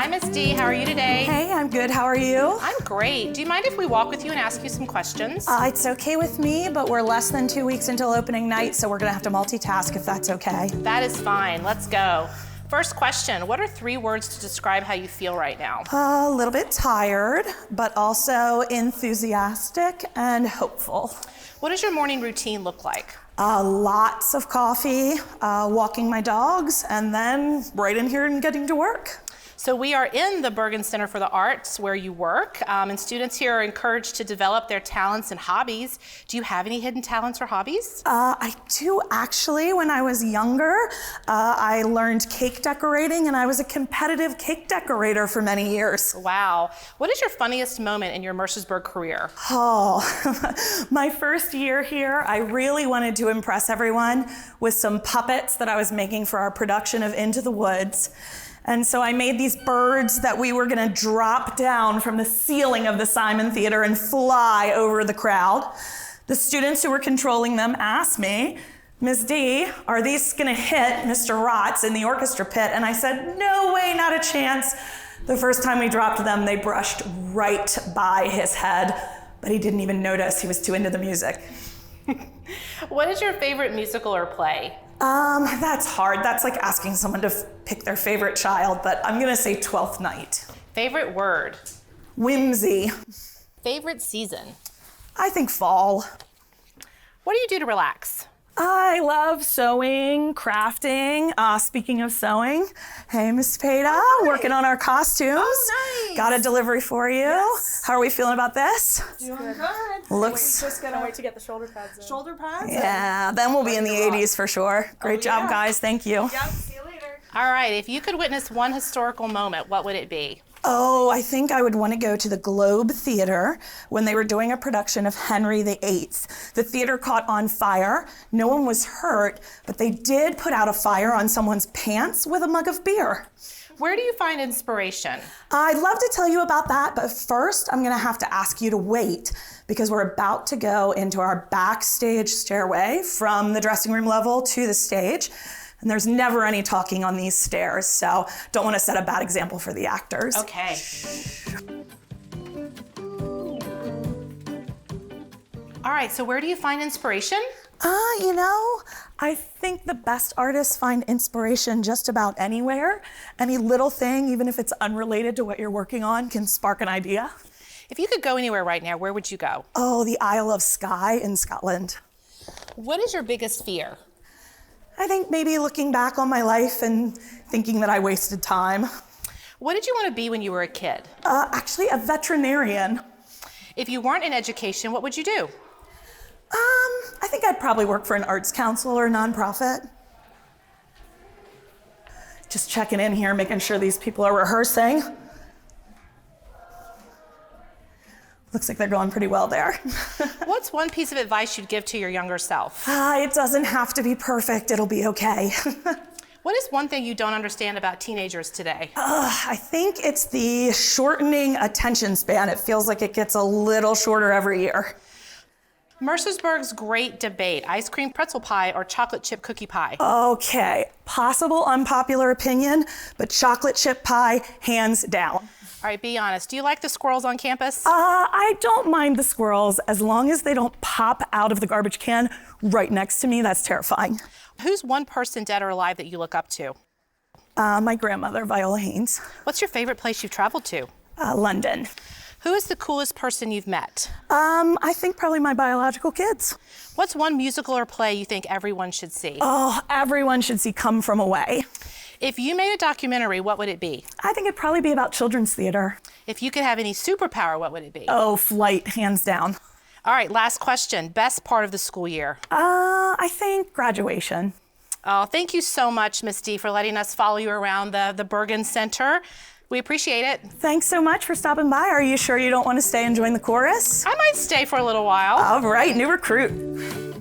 Hi, Miss D. How are you today? Hey, I'm good. How are you? I'm great. Do you mind if we walk with you and ask you some questions? It's okay with me, but we're less than 2 weeks until opening night, so we're gonna have to multitask if that's okay. That is fine. Let's go. First question, what are 3 words to describe how you feel right now? A little bit tired, but also enthusiastic and hopeful. What does your morning routine look like? Lots of coffee, walking my dogs, and then right in here and getting to work. So we are in the Burgin Center for the Arts where you work, and students here are encouraged to develop their talents and hobbies. Do you have any hidden talents or hobbies? I do actually. When I was younger, I learned cake decorating, and I was a competitive cake decorator for many years. Wow. What is your funniest moment in your Mercersburg career? Oh, my first year here, I really wanted to impress everyone with some puppets that I was making for our production of Into the Woods. And so I made these birds that we were gonna drop down from the ceiling of the Simon Theater and fly over the crowd. The students who were controlling them asked me, Ms. D, are these gonna hit Mr. Rotz in the orchestra pit? And I said, no way, not a chance. The first time we dropped them, they brushed right by his head, but he didn't even notice. He was too into the music. What is your favorite musical or play? That's hard. That's like asking someone to pick their favorite child, but I'm gonna say 12th Night. Favorite word? Whimsy. Favorite season? I think fall. What do you do to relax? I love sewing, crafting. Speaking of sewing, hey, Miss Peta, working on our costumes. Oh, nice. Got a delivery for you. Yes. How are we feeling about this? Doing good. Looks. Just gonna wait to get the shoulder pads in. Shoulder pads? Yeah, then we'll be in the 80s for sure. Great job, guys. Thank you. Yep, see you later. All right, if you could witness one historical moment, what would it be? Oh, I think I would want to go to the Globe Theater when they were doing a production of Henry VIII. The theater caught on fire. No one was hurt, but they did put out a fire on someone's pants with a mug of beer. Where do you find inspiration? I'd love to tell you about that, but first I'm gonna have to ask you to wait because we're about to go into our backstage stairway from the dressing room level to the stage. And there's never any talking on these stairs, so don't want to set a bad example for the actors. Okay. All right, so where do you find inspiration? I think the best artists find inspiration just about anywhere. Any little thing, even if it's unrelated to what you're working on, can spark an idea. If you could go anywhere right now, where would you go? Oh, the Isle of Skye in Scotland. What is your biggest fear? I think maybe looking back on my life and thinking that I wasted time. What did you want to be when you were a kid? Actually, a veterinarian. If you weren't in education, what would you do? I think I'd probably work for an arts council or a nonprofit. Just checking in here, making sure these people are rehearsing. Looks like they're going pretty well there. What's one piece of advice you'd give to your younger self? It doesn't have to be perfect, it'll be okay. What is one thing you don't understand about teenagers today? I think it's the shortening attention span. It feels like it gets a little shorter every year. Mercersburg's great debate, ice cream pretzel pie or chocolate chip cookie pie? Okay, possible unpopular opinion, but chocolate chip pie, hands down. All right, be honest. Do you like the squirrels on campus? I don't mind the squirrels as long as they don't pop out of the garbage can right next to me. That's terrifying. Who's one person, dead or alive, that you look up to? My grandmother, Viola Haynes. What's your favorite place you've traveled to? London. Who is the coolest person you've met? I think probably my biological kids. What's one musical or play you think everyone should see? Oh, everyone should see Come From Away. If you made a documentary, what would it be? I think it'd probably be about children's theater. If you could have any superpower, what would it be? Oh, flight, hands down. All right, last question. Best part of the school year? I think graduation. Oh, thank you so much, Miss D, for letting us follow you around the Burgin Center. We appreciate it. Thanks so much for stopping by. Are you sure you don't want to stay and join the chorus? I might stay for a little while. All right, new recruit.